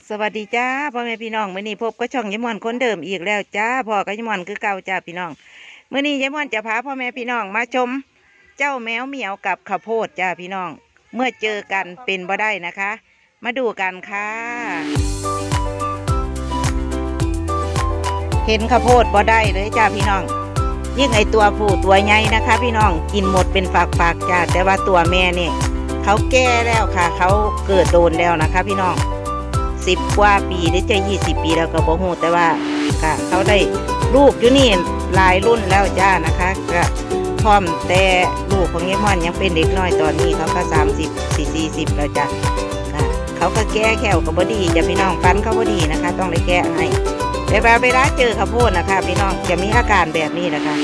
สวัสดีจ้าพ่อแม่พี่น้องมื้อนี้พบก็ช่องยายม่อนคนเดิมอีกแล้วจ้าพ่อกับยายม่อนคือเก่าจ้าพี่น้องมื้อนี้ยายม่อนจะพาพ่อแม่พี่น้องมาชมเจ้าแมวเหมียวกับข้าวโพดจ้าพี่น้องเมื่อเจอกันเป็นบ่ได้นะคะ มาดูกันค่ะเห็นข้าวโพดบ่ได้เลยจ้าพี่น้องยิ่งไอตัวผู้ตัวใหญ่นะคะ พี่น้องกินหมดเป็นฝากๆจ้าแต่ว่าตัวแม่เนี่ยเขาแก่แล้วค่ะเขาเกิดโดนแล้วนะคะ พี่น้อง10 กว่าปีหรือจะ20 ปีแล้วก็บ่ฮู้แต่ว่าค่ะเขาได้ลูกอยู่นี่หลายรุ่นแล้วจ้านะคะก็พร้อมแต่ลูกของยายม่อนยังเป็นเด็กน้อยตอนนี้เขาก็30-40แล้วจ้ะค่ะเขาก็แก้แขวก็บ่ดีจะพี่น้องฟันเขาบ่ดีนะคะต้องได้แก้ให้แต่เวลาเจอข้าวโพดนะคะพี่น้องจะมีอาการแบบนี้นะคะ